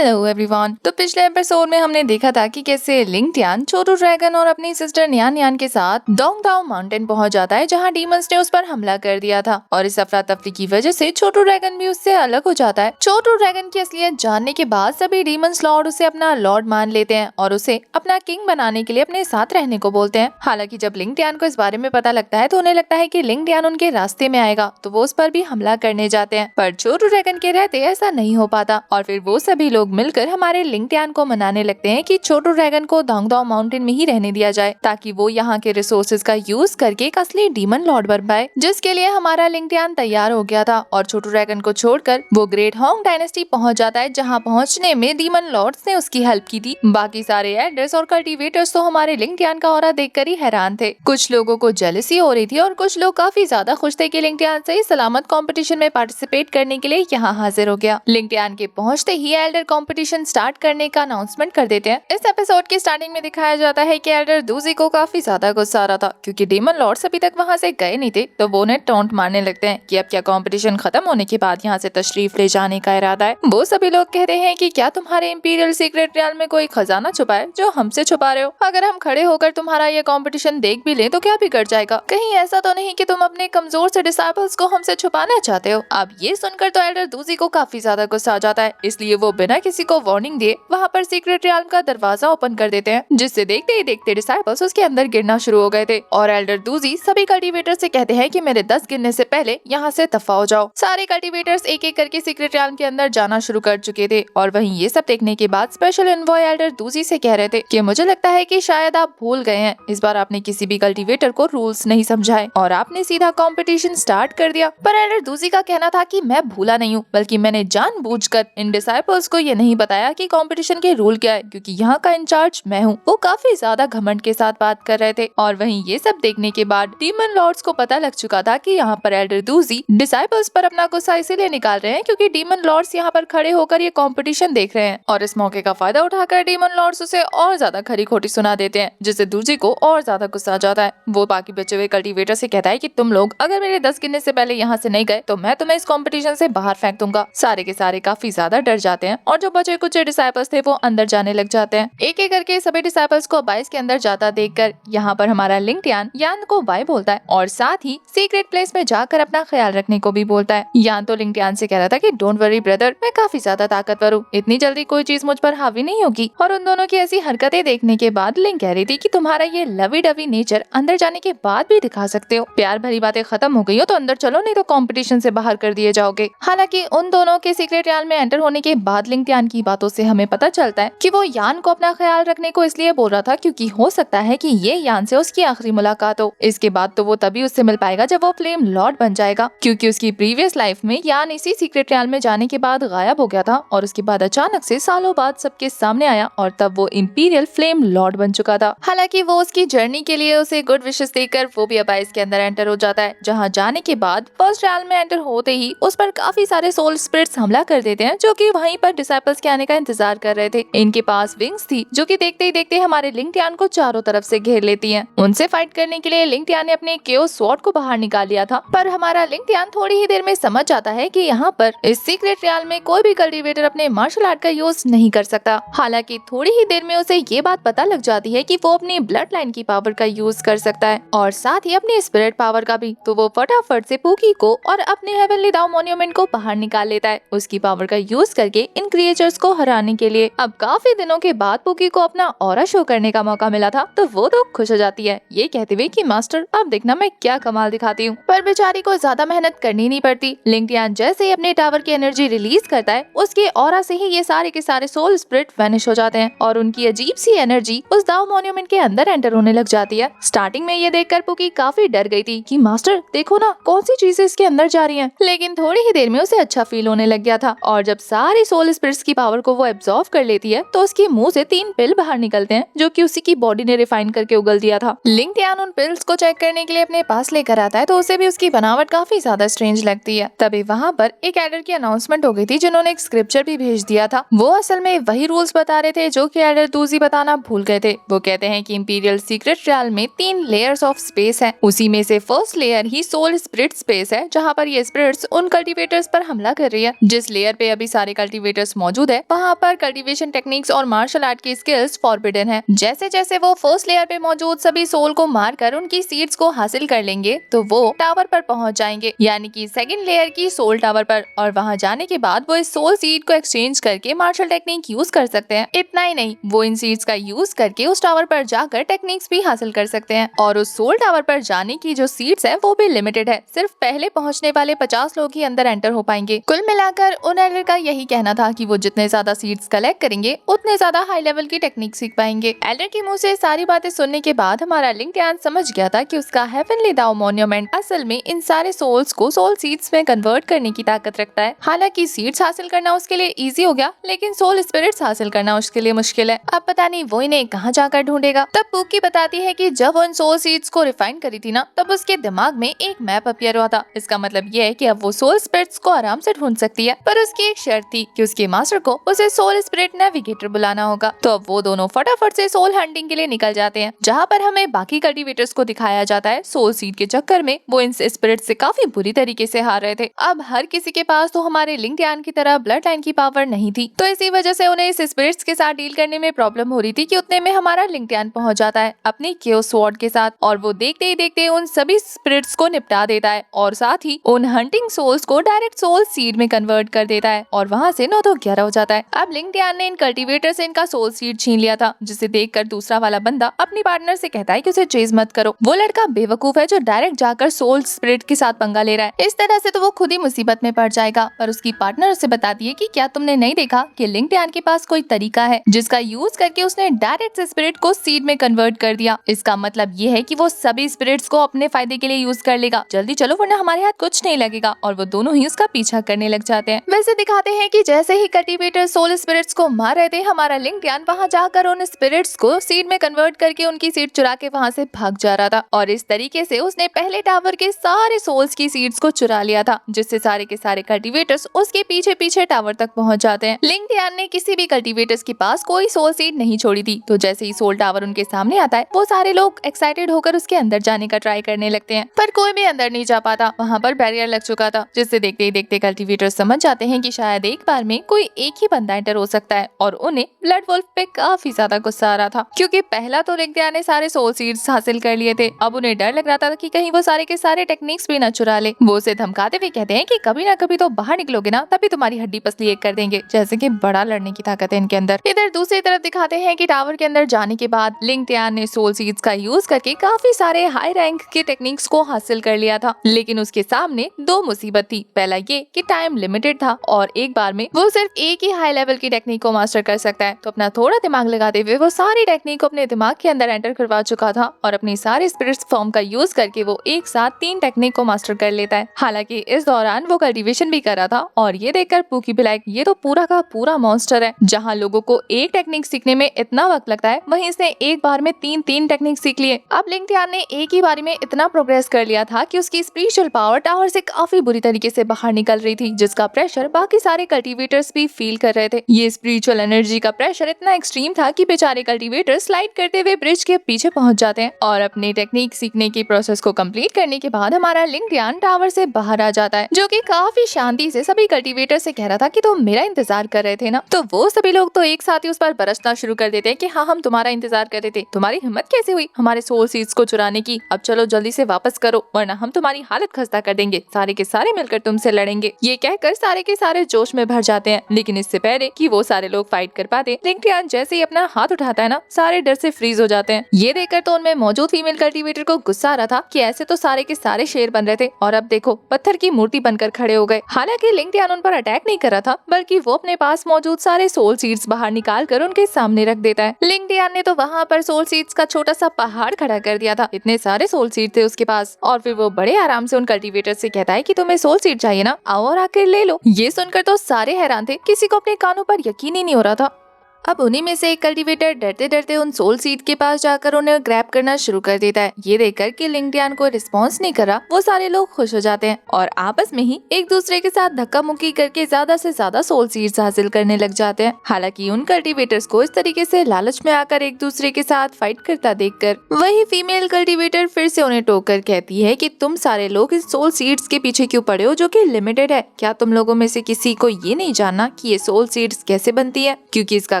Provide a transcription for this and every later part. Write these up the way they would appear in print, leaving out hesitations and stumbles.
Hello everyone. तो पिछले episode में हमने देखा था कि कैसे लिंग टियान छोटू ड्रैगन और अपनी सिस्टर नियान नियान के साथ डोंग दाओ माउंटेन पहुंच जाता है, जहां डीमंस ने उस पर हमला कर दिया था। और इस अफरा तफरी की वजह से छोटू ड्रैगन भी उससे अलग हो जाता है। छोटू ड्रैगन की असलियत जानने के बाद सभी डीमंस लॉर्ड उसे अपना लॉर्ड मान लेते हैं और उसे अपना किंग बनाने के लिए अपने साथ रहने को बोलते हैं। हालांकि जब लिंग टियान को इस बारे में पता लगता है तो उन्हें लगता है कि लिंग टियान उनके रास्ते में आएगा, तो वो उस पर भी हमला करने जाते हैं। पर छोटू ड्रैगन के रहते ऐसा नहीं हो पाता और फिर वो सभी लोग मिलकर हमारे लिंग टियान को मनाने लगते हैं कि छोटू ड्रैगन को डोंगदाओ माउंटेन में ही रहने दिया जाए, ताकि वो यहाँ के रिसोर्सेज का यूज करके एक असली डीमन लॉर्ड बन पाए, जिसके लिए हमारा लिंग टियान तैयार हो गया था। और छोटू ड्रैगन को छोड़कर वो ग्रेट होंग डायनेस्टी पहुंच जाता है, जहाँ पहुंचने में डीमन लॉर्ड्स ने उसकी हेल्प की थी। बाकी सारे एल्डर्स और कल्टीवेटर्स तो हमारे लिंग टियान का ऑरा देखकर ही हैरान थे। कुछ लोगों को जेलसी हो रही थी और कुछ लोग काफी ज्यादा खुश थे कि लिंग टियान सही सलामत कंपटीशन में पार्टिसिपेट करने के लिए यहाँ हाजिर हो गया। लिंग टियान के पहुंचते ही एल्डर कंपटीशन स्टार्ट करने का अनाउंसमेंट कर देते हैं। इस एपिसोड की स्टार्टिंग में दिखाया जाता है कि एल्डर दूजी को काफी ज्यादा गुस्सा आ रहा था, क्योंकि डीमन लॉर्ड्स अभी तक वहाँ से गए नहीं थे। तो वो उन्हें टॉन्ट मारने लगते हैं कि अब क्या कंपटीशन खत्म होने के बाद यहाँ से तशरीफ ले जाने का इरादा है। वो सभी लोग कहते हैं कि क्या तुम्हारे इंपीरियल सीक्रेट रियल में कोई खजाना छुपा है जो हमसे छुपा रहे हो? अगर हम खड़े होकर तुम्हारा ये कंपटीशन देख भी ले तो क्या बिगड़ जाएगा? कहीं ऐसा तो नहीं कि तुम अपने कमजोर से डिसाइपल्स को हमसे छुपाना चाहते हो? अब ये सुनकर तो एल्डर दूजी को काफी ज्यादा गुस्सा आ जाता है, इसलिए वो बिना किसी को वार्निंग दिए वहाँ पर सीक्रेट रियल का दरवाजा ओपन कर देते हैं, जिससे देखते ही देखते डिसाइपल्स उसके अंदर गिरना शुरू हो गए थे। और एल्डर दूजी सभी कल्टीवेटर से कहते हैं कि मेरे 10 गिरने से पहले यहाँ से दफा हो जाओ। सारे कल्टीवेटर्स एक एक करके सीक्रेट रियल के अंदर जाना शुरू कर चुके थे। और वहीं ये सब देखने के बाद स्पेशल एनवॉय एल्डर दूजी से कह रहे थे कि मुझे लगता है कि शायद आप भूल गए हैं, इस बार आपने किसी भी कल्टीवेटर को रूल्स नहीं समझाए और आपने सीधा कंपटीशन स्टार्ट कर दिया। पर एल्डर दूजी का कहना था कि मैं भूला नहीं हूँ, बल्कि मैंने जानबूझकर इन डिसाइपल्स को ये नहीं बताया कि कंपटीशन के रूल क्या है, क्योंकि यहाँ का इंचार्ज मैं हूँ। वो काफी ज्यादा घमंड के साथ बात कर रहे थे। और वहीं ये सब देखने के बाद डीमन लॉर्ड्स को पता लग चुका था कि यहाँ पर एल्डर दूजी डिसाइपल्स पर अपना गुस्सा इसीलिए निकाल रहे हैं क्योंकि डीमन लॉर्ड्स यहाँ पर खड़े होकर ये कंपटीशन देख रहे हैं। और इस मौके का फायदा उठाकर डीमन लॉर्ड्स उसे और ज्यादा खरी खोटी सुना देते हैं, जिससे दूजी को और ज्यादा गुस्सा आ जाता है। वो बाकी बचे हुए कल्टीवेटर से कहता है कि तुम लोग अगर मेरे 10 गिनने से पहले यहाँ से नहीं गए तो मैं तुम्हें इस कंपटीशन से बाहर फेंक दूंगा। सारे के सारे काफी ज्यादा डर जाते हैं और जो बचे कुछ डिसाइपल्स थे वो अंदर जाने लग जाते हैं। एक एक करके सभी डिसाइपल्स को बाइस के अंदर जाता देखकर यहाँ पर हमारा लिंग टियान यान को बाय बोलता है और साथ ही सीक्रेट प्लेस में जाकर अपना ख्याल रखने को भी बोलता है। यान तो लिंग टियान से कह रहा था कि डोंट वरी ब्रदर, मैं काफी ज्यादा ताकतवर हूँ, इतनी जल्दी कोई चीज मुझ पर हावी नहीं होगी। और उन दोनों की ऐसी हरकतें देखने के बाद लिंग कह रही थी कि तुम्हारा ये लवी डवी नेचर अंदर जाने के बाद भी दिखा सकते हो। प्यार भरी बातें खत्म हो गई हो तो अंदर चलो, नहीं तो कंपटीशन से बाहर कर दिए जाओगे। हालांकि उन दोनों के सीक्रेट यान में एंटर होने के बाद लिंग टियान की बातों से हमें पता चलता है कि वो यान को अपना ख्याल रखने को इसलिए बोल रहा था क्योंकि हो सकता है कि ये यान से उसकी आखिरी मुलाकात हो। इसके बाद तो वो तभी उससे मिल पाएगा जब वो फ्लेम लॉर्ड बन जाएगा, क्योंकि उसकी प्रीवियस लाइफ में यान इसी सीक्रेट यान में जाने के बाद गायब हो गया था और उसके बाद अचानक से सालों बाद सबके सामने आया और तब वो इंपीरियल फ्लेम लॉर्ड बन चुका था। हालांकि वो उसकी जर्नी के लिए उसे गुड विशेस देकर वो भी अब इसके अंदर एंटर हो जाता है, जहाँ जाने के बाद फर्स्ट ट्रायल में एंटर होते ही उस पर काफी सारे सोल स्पिरिट्स हमला कर देते हैं, जो कि वहीं पर डिसाइपल्स के आने का इंतजार कर रहे थे। इनके पास विंग्स थी जो कि देखते ही देखते हमारे लिंग टियान को चारों तरफ से घेर लेती हैं। उनसे फाइट करने के लिए लिंग टियान ने अपने केओस स्वॉर्ड को बाहर निकाल लिया था, पर हमारा लिंग टियान थोड़ी ही देर में समझ जाता है कि यहाँ पर इस सीक्रेट ट्रायल में कोई भी कल्टीवेटर अपने मार्शल आर्ट का यूज नहीं कर सकता। हालांकि थोड़ी ही देर में उसे ये बात पता लग जाती है कि वो अपनी ब्लड लाइन की पावर का यूज कर सकता है और साथ ही अपनी स्पिरिट पावर का भी। तो वो फटाफट से पूकी को और अपने हेवनली दाओ मॉन्यूमेंट को बाहर निकाल लेता है, उसकी पावर का यूज करके इन क्रिएचर्स को हराने के लिए। अब काफी दिनों के बाद पूकी को अपना ऑरा शो करने का मौका मिला था, तो वो तो खुश हो जाती है ये कहते हुए कि मास्टर अब देखना मैं क्या कमाल दिखाती हूँ। पर बेचारी को ज्यादा मेहनत करनी नहीं पड़ती। लिंग टियान जैसे ही अपने टावर की एनर्जी रिलीज करता है, उसके ऑरा से ही ये सारे के सारे सोल स्पिरिट वैनिश हो जाते हैं और उनकी अजीब सी एनर्जी उस दाओ मॉन्यूमेंट के अंदर एंटर होने लग जाती है। स्टार्टिंग में ये देखकर पूकी काफी डर गई थी कि मास्टर देखो ना कौन सी चीजें इसके अंदर जा रही हैं, लेकिन थोड़ी ही देर में उसे अच्छा फील होने लग गया था। और जब सारी सोल स्पिरिट्स की पावर को वो एब्जॉर्व कर लेती है तो उसके मुंह से 3 पिल बाहर निकलते हैं, जो कि उसी की बॉडी ने रिफाइन करके उगल दिया था। लिंग टियान उन पिल्स को चेक करने के लिए अपने पास लेकर आता है, तो उसे भी उसकी बनावट काफी ज्यादा स्ट्रेंज लगती है। तभी वहाँ पर एक एल्डर की अनाउंसमेंट हो गई थी, जिन्होंने एक स्क्रिप्चर भी भेज दिया था। वो असल में वही रूल्स बता रहे थे जो कि एल्डर दूजी बताना भूल गए थे। वो कहते हैं कि इंपीरियल सीक्रेट ट्रायल में 3 लेयर्स ऑफ स्पेस है, उसी में से फर्स्ट लेयर ही सोल स्पिरिट स्पेस है, जहाँ पर ये स्पिरिट्स उन कल्टीवेटर्स पर हमला कर रही है। जिस लेयर पे अभी सारे कल्टीवेटर्स मौजूद है वहाँ पर कल्टीवेशन टेक्निक्स और मार्शल आर्ट की स्किल्स फॉरबिडन है। जैसे जैसे वो फर्स्ट लेयर पे मौजूद सभी सोल को मारकर उनकी सीड्स को हासिल कर लेंगे तो वो टावर पर पहुंच जाएंगे, यानी कि सेकंड लेयर की सोल टावर पर, और वहां जाने के बाद वो इस सोल सीड को एक्सचेंज करके मार्शल टेक्निक यूज कर सकते हैं। इतना ही नहीं, वो इन सीड्स का यूज करके उस टावर पर जाकर टेक्निक्स भी हासिल कर सकते हैं। और उस सोल टावर पर जाने की जो सीट्स है वो भी लिमिटेड है, सिर्फ पहले पहुंचने वाले 50 लोग ही अंदर एंटर हो पाएंगे। कुल मिलाकर उन एल्डर का यही कहना था कि वो जितने ज्यादा सीट्स कलेक्ट करेंगे उतने ज्यादा हाई लेवल की टेक्निक सीख पाएंगे। एल्डर के मुंह से सारी बातें सुनने के बाद हमारा लिंक ध्यान समझ गया था कि उसका हेवनली दाओ मॉन्यूमेंट असल में इन सारे सोल्स को सोल सीड्स में कन्वर्ट करने की ताकत रखता है। हालांकि सीड्स हासिल करना उसके लिए इजी हो गया, लेकिन सोल स्पिरिट्स हासिल करना उसके लिए मुश्किल है। अब पता नहीं वो इन्हें कहाँ जाकर ढूंढेगा। तब पूकी बताती है कि जब वो इन सोल सीड्स को रिफाइन करी थी ना, तब उसके दिमाग में एक मैप अपीयर हुआ था। इसका मतलब ये है कि अब वो सोल स्पिरिट्स को आराम से ढूंढ सकती है, पर उसकी एक शर्त थी कि उसके मास्टर को उसे सोल स्पिरिट नेविगेटर बुलाना होगा। तो अब वो दोनों फटाफट से सोल हंटिंग के लिए निकल जाते हैं, जहाँ पर हमें बाकी कल्टीवेटर्स को दिखाया जाता है सोल सीड के चक्कर में वो इन स्पिरिट से काफी बुरी तरीके से हार रहे थे। अब हर किसी के पास तो हमारे लिंक ध्यान की तरह ब्लड लाइन की पावर नहीं थी, तो इसी वजह से उन्हें इस स्पिरिट्स के साथ डील करने में प्रॉब्लम हो रही थी कि उतने में हमारा लिंक ध्यान पहुंच जाता है अपनी केओस स्वॉर्ड के साथ, और वो देखते ही देखते उन सभी स्पिरिट्स को निपटा देता है और साथ ही उन हंटिंग सोल्स को डायरेक्ट सोल सीड में कन्वर्ट कर देता है और वहाँ से 9 तो 11 हो जाता है। अब लिंक ध्यान ने इन कल्टीवेटर से इनका सोल सीड छीन लिया था, जिसे देखकर दूसरा वाला बंदा अपनी पार्टनर से कहता है कि उसे चेज मत करो, वो लड़का बेवकूफ है जो डायरेक्ट जाकर सोल स्पिरिट के साथ पंगा ले रहा है। इस तरह से तो वो खुद ही मुसीबत में पड़ जाएगा। पर उसकी पार्टनर उसे बताती है कि क्या तुमने नहीं देखा कि लिंक ध्यान के पास कोई तरीका है जिसका यूज करके उसने डायरेक्ट स्पिरिट को सीड में कन्वर्ट कर दिया। इसका मतलब ये है कि वो सभी स्पिरिट्स को अपने फायदे के लिए यूज कर लेगा। जल्दी चलो वरना हमारे हाथ कुछ नहीं लगेगा। और वो दोनों ही उसका पीछा करने लग जाते हैं। वैसे दिखाते हैं कि जैसे ही कल्टीवेटर सोल स्पिरिट्स को मार रहे थे, हमारा लिंक ध्यान वहाँ जाकर उन स्पिरिट्स को सीड में कन्वर्ट करके उनकी सीड चुरा के वहाँ से भाग जा रहा था। और इस तरीके से उसने पहले टावर के सारे सोल्स की सीड्स को चुरा लिया था, जिससे सारे के सारे कल्टीवेटर्स उसके पीछे पीछे टावर तक पहुंच जाते हैं। लिंक ध्यान ने किसी भी कल्टीवेटर्स के पास कोई सोल सीड नहीं छोड़ी थी, तो जैसे ही सोल टावर उनके सामने आता है वो सारे लोग एक्साइटेड होकर उसके अंदर जाने का ट्राई करने लगते हैं, पर कोई भी अंदर नहीं जा पाता। वहाँ पर बैरियर लग चुका था, जिससे देखते ही देखते कल्टीवेटर्स समझ जाते हैं कि शायद एक बार में कोई एक ही बंदा एंटर हो सकता है। और उन्हें ब्लड वुल्फ पे काफी ज्यादा गुस्सा आ रहा था, क्योंकि पहला तो लिंक ध्यान ने सारे सोल सीड्स हासिल कर लिए थे। अब उन्हें डर लग रहा था कि कहीं वो सारे के सारे टेक्निक्स भी न चुरा ले। वो उसे धमकाते हुए कहते हैं कि कभी ना कभी तो बाहर निकलोगे ना, तभी तुम्हारी हड्डी पसली एक कर देंगे। जैसे कि बड़ा लड़ने की ताकत है इनके अंदर। इधर दूसरी तरफ दिखाते हैं कि टावर के अंदर जाने के बाद लिंक ध्यान ने सोल सीड्स का यूज करके काफी सारे हाई रैंक के टेक्निक्स को हासिल कर लिया था, लेकिन उसके सामने दो मुसीबत थी। पहला ये कि टाइम लिमिटेड था और एक बार में वो सिर्फ एक ही हाई लेवल की टेक्निक को मास्टर कर सकता है। तो अपना थोड़ा दिमाग लगाते हुए वो सारी टेक्निक को अपने दिमाग के अंदर एंटर करवा चुका था और अपनी सारे स्पिरिट्स फॉर्म का यूज करके वो एक साथ 3 टेक्निक को मास्टर कर लेता है। हालांकि इस दौरान वो कल्टीवेशन भी कर रहा था और ये देखकर पूकी भी लाइक ये तो पूरा का पूरा मॉन्स्टर है। जहाँ लोगों को एक टेक्निक सीखने में इतना वक्त लगता है, वहीं इसने एक बार में 3 टेक्निक सीख लिए। अब लिंक ध्यान ने एक ही बारी में इतना प्रोग्रेस कर लिया था कि उसकी स्पिरिचुअल पावर टावर से काफी बुरी तरीके से बाहर निकल रही थी, जिसका प्रेशर बाकी सारे कल्टीवेटर्स भी फील कर रहे थे। ये स्पिरिचुअल एनर्जी का प्रेशर इतना एक्सट्रीम था कि बेचारे कल्टीवेटर स्लाइड करते हुए ब्रिज के पीछे पहुंच जाते हैं और अपनी टेक्निक सीखने की प्रोसेस को कंप्लीट करने के बाद हमारा लिंक ध्यान टावर से बाहर आ जाता है, जो कि काफी शांति से सभी कल्टीवेटर से कह रहा था कि तुम मेरा इंतजार कर रहे थे ना। तो वो सभी लोग तो एक साथ ही उस पर बरसना शुरू कर देते हैं कि हाँ हम तुम्हारा इंतजार कर रहे थे, तुम्हारी हिम्मत कैसे हुई हमारे सोल सीड्स को चुराने की। अब चलो जल्दी से वापस करो वरना हम तुम्हारी हालत खस्ता कर देंगे, सारे के सारे मिलकर तुमसे लड़ेंगे। ये कहकर सारे के सारे जोश में भर जाते हैं, लेकिन इससे पहले कि वो सारे लोग फाइट कर पाते, लिंक ध्यान जैसे ही अपना हाथ उठाता है ना, सारे डर से फ्रीज हो जाते हैं। ये देखकर तो उनमें मौजूद फीमेल कल्टीवेटर को गुस्सा आ रहा था कि ऐसे तो सारे के सारे शेर बन रहे थे और अब देखो पत्थर की मूर्ति बनकर खड़े हो गए। हालांकि लिंक ध्यान उन पर अटैक नहीं कर रहा था, बल्कि वो अपने पास मौजूद सारे सोल सीड्स बाहर निकाल कर उनके सामने रख देता है। लिंक ध्यान ने तो वहाँ पर सोल सीड्स का छोटा सा पहाड़ खड़ा कर दिया था, इतने सारे सोल सीड थे उसके पास। और फिर वो बड़े आराम से उन कल्टीवेटर से कहता है कि तुम्हें सोल सीड चाहिए ना, आओ और आकर ले लो। ये सुनकर तो सारे हैरान थे, किसी को अपने कानों पर यकीन ही नहीं हो रहा था। अब उन्हीं में से एक कल्टीवेटर डरते डरते उन सोल सीड के पास जाकर उन्हें ग्रैब करना शुरू कर देता है। ये देखकर कि लिंगडियान को रिस्पॉन्स नहीं करा, वो सारे लोग खुश हो जाते हैं और आपस में ही एक दूसरे के साथ धक्का मुक्की करके ज्यादा से ज्यादा सोल सीड्स हासिल करने लग जाते हैं। हालांकि उन कल्टीवेटर्स को इस तरीके से लालच में आकर एक दूसरे के साथ फाइट करता देखकर वही फीमेल कल्टीवेटर फिर से उन्हें टोक कर कहती है कि तुम सारे लोग इस सोल सीड्स के पीछे क्यों पड़े हो, जो कि लिमिटेड है। क्या तुम लोगों में से किसी को ये नहीं जानना कि ये सोल सीड्स कैसे बनती है, क्योंकि इसका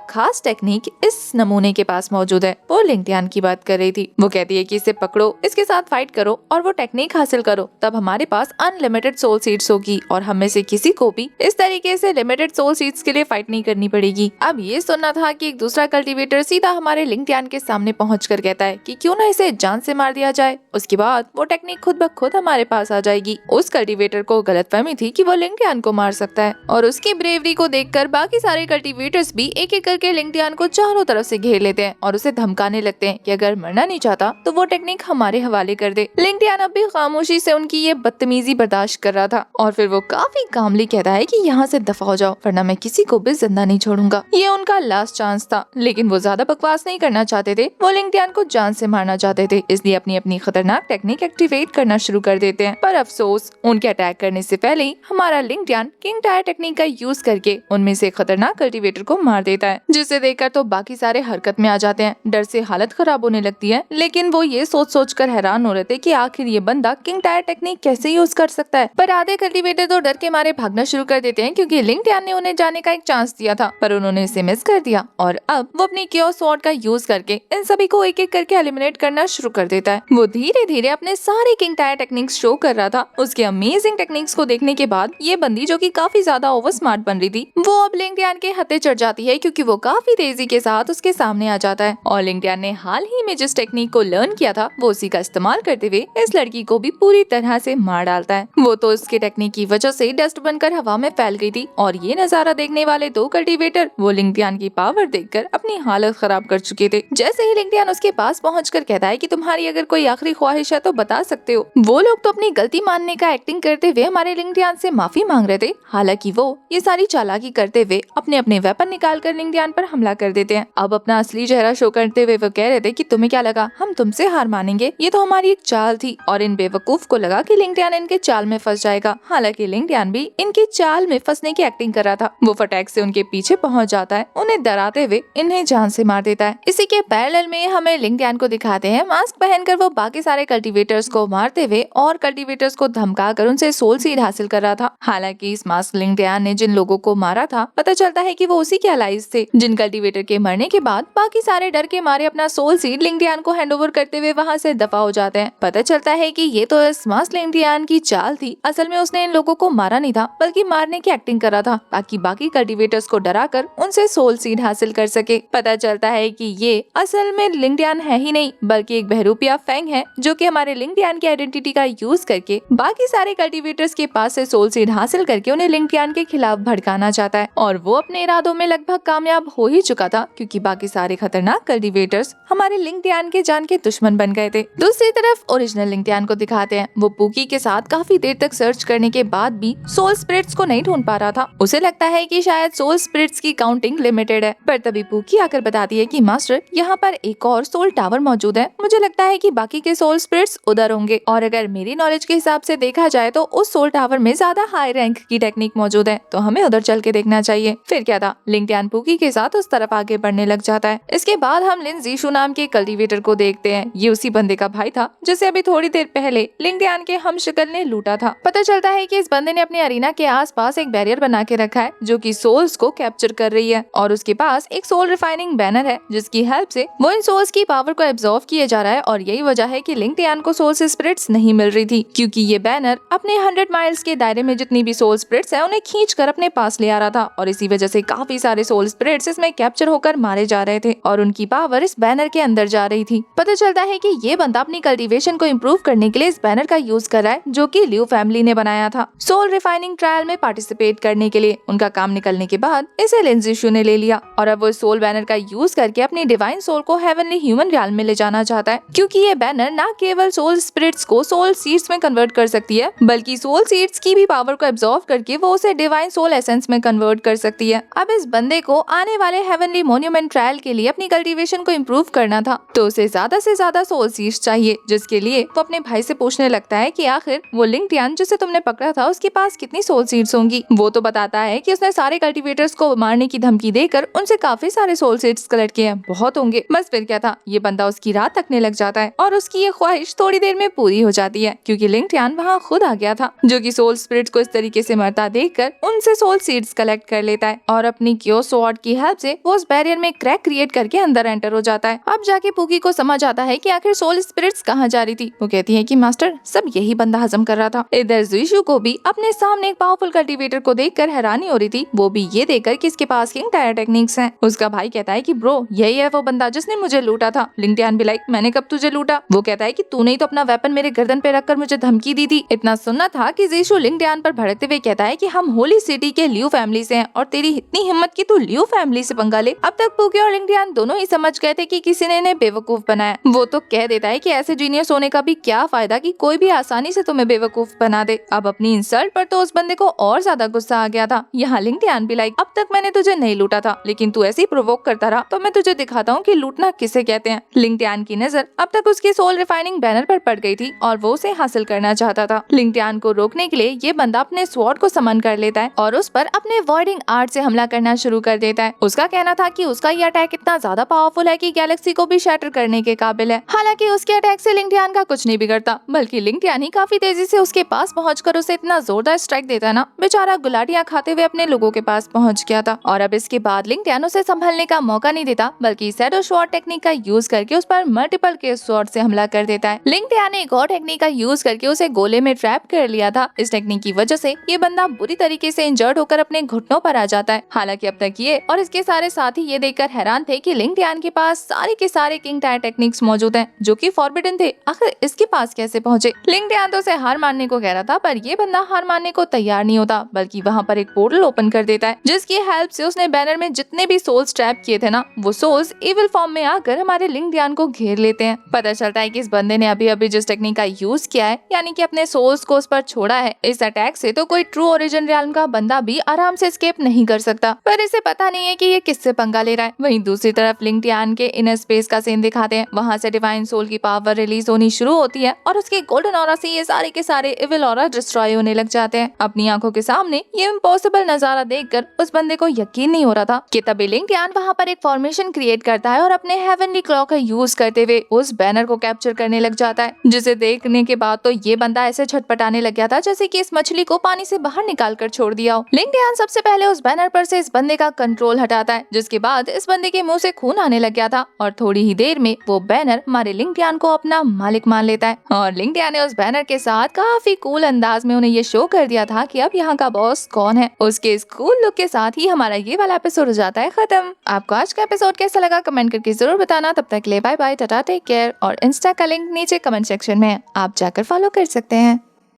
खास टेक्निक इस नमूने के पास मौजूद है। वो लिंगडियान की बात कर रही थी। वो कहती है कि इसे पकड़ो, इसके साथ फाइट करो और वो टेक्निक हासिल करो, तब हमारे पास अनलिमिटेड सोल सीड्स होगी और हम में से किसी को भी इस तरीके से लिमिटेड सोल सीड्स के लिए फाइट नहीं करनी पड़ेगी। अब ये सुनना था कि एक दूसरा कल्टीवेटर सीधा हमारे लिंगडियान के सामने पहुंचकर कहता है कि क्यों ना इसे जान से मार दिया जाए, उसके बाद वो टेक्निक खुद ब खुद हमारे पास आ जाएगी। उस कल्टीवेटर को गलतफहमी थी कि वो लिंगडियान को मार सकता है और उसकी ब्रेवरी को देखकर बाकी सारे कल्टीवेटर्स भी एक एक करके लिंगडियान को चारों तरफ से घेर लेते हैं और उसे धमकाने लगते हैं कि अगर मरना नहीं चाहता तो वो टेक्निक हमारे हवाले कर दे। लिंगडियान अब भी खामोशी से उनकी ये बदतमीजी बर्दाश्त कर रहा था और फिर वो काफी कामली कहता है कि यहाँ से दफा हो जाओ, वरना मैं किसी को भी जिंदा नहीं छोड़ूंगा। ये उनका लास्ट चांस था, लेकिन वो ज्यादा बकवास नहीं करना चाहते थे। वो लिंगडियान को जान से मारना चाहते थे, इसलिए अपनी अपनी खतरनाक टेक्निक एक्टिवेट करना शुरू कर देते हैं। पर अफसोस, उनके अटैक करने से पहले ही हमारा लिंगडियान किंग टायर टेक्निक का यूज करके उनमें से खतरनाक कल्टीवेटर को मार देता है, जिसे देखकर तो बाकी सारे हरकत में आ जाते हैं। डर से हालत खराब होने लगती है, लेकिन वो ये सोच कर हैरान हो रहे थे कि आखिर ये बंदा किंग टायर टेक्निक कैसे यूज कर सकता है। पर आधे कल्टीवेटर तो डर के मारे भागना शुरू कर देते हैं, क्योंकि लिंगडियान ने उन्हें जाने का एक चांस दिया था, पर उन्होंने इसे मिस कर दिया और अब वो अपनी क्योस स्वॉर्ड का यूज करके इन सभी को एक एक करके एलिमिनेट करना शुरू कर देता है। वो धीरे धीरे अपने सारे किंग टायर टेक्निक्स शो कर रहा था। उसके अमेजिंग टेक्निक्स को देखने के बाद ये बंदी, जो कि काफी ज्यादा ओवर स्मार्ट बन रही थी, वो अब लिंगडियान के हत्थे चढ़ जाती है, क्योंकि वो काफी तेजी के साथ उसके सामने आ जाता है और लिंगडियान ने हाल ही में जिस टेक्निक को लर्न किया था वो उसी का इस्तेमाल करते हुए इस लड़की को भी पूरी तरह से मार डालता है। वो तो इसके टेक्निक की वजह से डस्ट बनकर हवा में फैल गई थी और ये नजारा देखने वाले दो कल्टीवेटर वो लिंगडियान की पावर देखकर अपनी हालत खराब कर चुके थे। जैसे ही लिंगडियान उसके पास पहुंचकर कहता है कि तुम्हारी अगर कोई आखिरी ख्वाहिश है तो बता सकते हो, वो लोग तो अपनी गलती मानने का एक्टिंग करते हुए हमारे लिंगडियान से माफी मांग रहे थे। हालांकि वो ये सारी चालाकी करते हुए अपने अपने वेपन निकाल कर लिंगडियान पर हमला कर देते हैं। अब अपना असली चेहरा शो करते हुए वो कह रहे थे कि तुम्हें क्या लगा हम तुमसे हार मानेंगे, ये तो हमारी एक चाल थी। और इन बेवकूफ को लगा कि लिंगडियान इनके चाल में फंस जाएगा। हालांकि लिंगडियान भी इनके चाल में फंसने की एक्टिंग कर रहा था। वो फटाक से उनके पीछे पहुंच जाता है, उन्हें डराते हुए इन्हें जान से मार देता है। इसी के पैरेलल में हमें लिंगडियान को दिखाते हैं मास्क पहनकर वो बाकी सारे कल्टीवेटर्स को मारते हुए और कल्टीवेटर्स को धमका कर उनसे सोल सीड हासिल कर रहा था। हालांकि इस मास्क लिंगडियान ने जिन लोगों को मारा था, पता चलता है कि वो उसी के अलाइज थे। जिन कल्टीवेटर के मरने के बाद बाकी सारे डर के मारे अपना सोल सीड लिंगडियान को हैंडओवर करते हुए वहाँ से दफा हो जाते हैं। पता चलता है कि ये तो इस मास्क लिंगडियान की चाल थी। असल में उसने इन लोगों को मारा नहीं था, बल्कि मारने की एक्टिंग कर रहा था, ताकि बाकी कल्टीवेटर्स को डराकर उनसे सोल सीड हासिल कर सके। पता चलता है कि ये असल में लिंगडियान है ही नहीं, बल्कि एक बहरूपिया फैंग है, जो कि हमारे लिंगडियान की आइडेंटिटी का यूज करके बाकी सारे कल्टीवेटर्स के पास से सोल सीड हासिल करके उन्हें लिंगडियान के खिलाफ भड़काना चाहता है। और वो अपने इरादों में लगभग कामयाब हो ही चुका था, क्योंकि बाकी सारे खतरनाक कल्टीवेटर्स हमारे लिंगडियान के जान के दुश्मन बन गए थे। दूसरी तरफ ओरिजिनल लिंगडियान को दिखाते हैं। वो पूकी के साथ काफी देर तक सर्च करने के बाद भी सोल स्पिरिट्स को नहीं ढूंढ पा रहा था। उसे लगता है कि शायद सोल स्पिरिट्स की काउंटिंग लिमिटेड है, पर तभी पूकी आकर बताती है कि मास्टर, यहाँ पर एक और सोल टावर मौजूद है। मुझे लगता है कि बाकी के सोल स्पिरिट्स उधर होंगे, और अगर मेरी नॉलेज के हिसाब से देखा जाए तो उस सोल टावर में ज्यादा हाई रैंक की टेक्निक मौजूद है, तो हमें उधर चल के देखना चाहिए। फिर क्या था, लिंगडियान पूकी के साथ उस तरफ आगे बढ़ने लग जाता है। इसके बाद हम लिन जीशु नाम के कल्टीवेटर को देखते हैं। ये उसी बंदे का भाई था जिसे अभी थोड़ी देर पहले लिंगडियान के हमशक्ल ने लूटा था। पता चलता है कि इस बंदे ने अपने अरीना के आसपास एक बैरियर बना के रखा है, जो कि सोल्स को कैप्चर कर रही है, और उसके पास एक सोल रिफाइनिंग बैनर है, जिसकी हेल्प से वो इन सोल्स की पावर को एब्जॉर्व किए जा रहा है। और यही वजह है कि लिंगडियान को सोल से स्पिरिट्स नहीं मिल रही थी, क्योंकि ये बैनर अपने 100 माइल्स के दायरे में जितनी भी सोल स्पिरिट्स है उन्हें खींच कर अपने पास ले आ रहा था, और इसी वजह से काफी सारे सोल स्पिरिट्स इसमें कैप्चर होकर मारे जा रहे थे और उनकी पावर इस बैनर के अंदर जा रही थी। पता चलता है कि ये बंदा अपनी कल्टीवेशन को इम्प्रूव करने के लिए इस बैनर का यूज कर रहा है, जो कि लियू फैमिली ने बनाया था सोल रिफाइनिंग ट्रायल में पार्टिसिपेट करने के लिए। उनका काम निकलने के बाद इसे लिन जीशु ने ले लिया, और अब वो सोल बैनर का यूज करके अपनी डिवाइन सोल को हेवनली ह्यूमन रियल में ले जाना चाहता है, क्योंकि ये बैनर न केवल सोल स्पिरिट्स को सोल सीड्स में कन्वर्ट कर सकती है, बल्कि सोल सीड्स की भी पावर को एब्जॉर्व करके वो उसे डिवाइन सोल एसेंस में कन्वर्ट कर सकती है। अब इस बंदे को आने आने वाले हेवनली मॉन्यूमेंट ट्रायल के लिए अपनी कल्टीवेशन को इम्प्रूव करना था, तो उसे ज्यादा से ज्यादा सोल सीड्स चाहिए, जिसके लिए वो अपने भाई से पूछने लगता है कि आखिर वो लिंगटियान जिसे तुमने पकड़ा था उसके पास कितनी सोल सीड्स होंगी। वो तो बताता है कि उसने सारे कल्टीवेटर्स को मारने की धमकी देकर उनसे काफी सारे सोल सीड्स कलेक्ट किए हैं, बहुत होंगे। बस फिर क्या था, ये बंदा उसकी रात तकने लग जाता है और उसकी ये ख्वाहिश थोड़ी देर में पूरी हो जाती है, क्योंकि लिंगटियान वहाँ खुद आ गया था, जो कि सोल स्पिरिट्स को इस तरीके से मरता देखकर उनसे सोल सीड्स कलेक्ट कर लेता है और अपनी क्यो स्वॉर्ड की हेल्प से वो उस बैरियर में क्रैक क्रिएट करके अंदर एंटर हो जाता है। अब जाके पूकी को समझ आता है कि आखिर सोल स्पिरिट्स कहाँ जा रही थी। वो कहती है कि मास्टर, सब यही बंदा हजम कर रहा था। इधर जुइशु को भी अपने सामने एक पावरफुल कल्टीवेटर को देखकर हैरानी हो रही थी, वो भी ये देखकर कि इसके पास किंग टायर टेक्निक्स हैं। उसका भाई कहता है कि ब्रो, यही है वो बंदा जिसने मुझे लूटा था। लिंगटियान भी लाइक, मैंने कब तुझे लूटा? वो कहता है कि तूने ही तो अपना वेपन मेरे गर्दन पे रखकर मुझे धमकी दी थी। इतना सुनना था कि जुइशु लिंगटियान पर भड़कते हुए कहता है कि हम होली सिटी के लियू फैमिली से हैं और तेरी इतनी हिम्मत की तू लियू फैमिली से पंगा ले। अब तक पूकी और लिंगटियान दोनों ही समझ गए थे कि किसी ने इन्हें बेवकूफ बनाया। वो तो कह देता है कि ऐसे जीनियस होने का भी क्या फायदा कि कोई भी आसानी से तुम्हें बेवकूफ बना दे। अब अपनी इंसल्ट पर तो उस बंदे को और ज्यादा गुस्सा आ गया था। यहाँ लिंगटियान भी लाइक, अब तक मैंने तुझे नहीं लूटा था, लेकिन तू ऐसे ही प्रोवोक करता रहा तो मैं तुझे दिखाता हूँ कि लूटना किसे कहते हैं। लिंगटियान की नजर अब तक उसके सोल रिफाइनिंग बैनर पर पड़ गई थी और वो उसे हासिल करना चाहता था। लिंगटियान को रोकने के लिए ये बंदा अपने स्वॉर्ड को समन कर लेता है और उस पर अपने वॉइडिंग आर्ट से हमला करना शुरू कर देता है। उसका कहना था कि उसका ये अटैक इतना ज्यादा पावरफुल है कि गैलेक्सी को भी शैटर करने के काबिल है। हालांकि उसके अटैक से लिंगटियान का कुछ नहीं बिगड़ता, बल्कि लिंगटियान ही काफी तेजी से उसके पास पहुंचकर उसे इतना जोरदार स्ट्राइक देता ना, बेचारा गुलाटियां खाते हुए अपने लोगों के पास पहुंच गया था। और अब इसके बाद लिंगटियान उसे संभलने का मौका नहीं देता, बल्कि शैडो स्वॉर्ड टेक्निक का यूज करके उस पर मल्टीपल के स्वॉर्ड से हमला कर देता है। लिंगटियान ने एक और टेक्निक का यूज करके उसे गोले में ट्रैप कर लिया था। इस टेक्निक की वजह से ये बंदा बुरी तरीके से इंजर्ड होकर अपने घुटनों पर आ जाता है। हालांकि अब तक ये और इसके सारे साथी ये देखकर हैरान थे कि लिंगटियान के पास सारे के सारे किंग टायर टेक्निक्स मौजूद हैं, जो कि फॉरबिडन थे। आखिर इसके पास कैसे पहुंचे? लिंगटियान तो उसे हार मानने को कह रहा था, पर ये बंदा हार मानने को तैयार नहीं होता, बल्कि वहाँ पर एक पोर्टल ओपन कर देता है, जिसकी हेल्प से उसने बैनर में जितने भी सोल्स ट्रैप किए थे ना, वो सोल्स इविल फॉर्म में आकर हमारे लिंगटियान को घेर लेते हैं। पता चलता है कि इस बंदे ने अभी अभी जिस टेक्निक का यूज किया है, यानी कि अपने सोल्स को उस पर छोड़ा है, इस अटैक से तो कोई ट्रू ओरिजिन रियल्म का बंदा भी आराम से एस्केप नहीं कर सकता। पर इसे पता नहीं है कि ये किससे पंगा ले रहा है। वहीं दूसरी तरफ लिंगटियान के इनर स्पेस का सीन दिखाते हैं। वहाँ से डिवाइन सोल की पावर रिलीज होनी शुरू होती है और उसके गोल्डन ऑरा से ये सारे के सारे इविल ऑरा डिस्ट्रॉय होने लग जाते हैं। अपनी आंखों के सामने ये इम्पॉसिबल नजारा देखकर उस बंदे को यकीन नहीं हो रहा था कि तभी लिंगटियान वहाँ पर एक फॉर्मेशन क्रिएट करता है और अपने हेवनली क्लॉ का यूज करते हुए उस बैनर को कैप्चर करने लग जाता है, जिसे देखने के बाद तो ये बंदा ऐसे छटपटाने लग गया था जैसे कि इस मछली को पानी से बाहर निकाल कर छोड़ दिया हो। लिंगटियान सबसे पहले उस बैनर पर से इस बंदे का कंट्रोल हटाता है, जिसके बाद इस बंदे के मुंह से खून आने लग गया था और थोड़ी ही देर में वो बैनर हमारे लिंगटियान को अपना मालिक मान लेता है। और लिंगटियान ने उस बैनर के साथ काफी कूल अंदाज में उन्हें ये शो कर दिया था कि अब यहाँ का बॉस कौन है। उसके इस कूल लुक के साथ ही हमारा ये वाला एपिसोड हो जाता है खत्म। आपको आज का एपिसोड कैसा लगा कमेंट करके जरूर बताना। तब तक ले bye bye, tata, take care. और इंस्टा का लिंक नीचे कमेंट सेक्शन में आप जाकर फॉलो कर सकते हैं।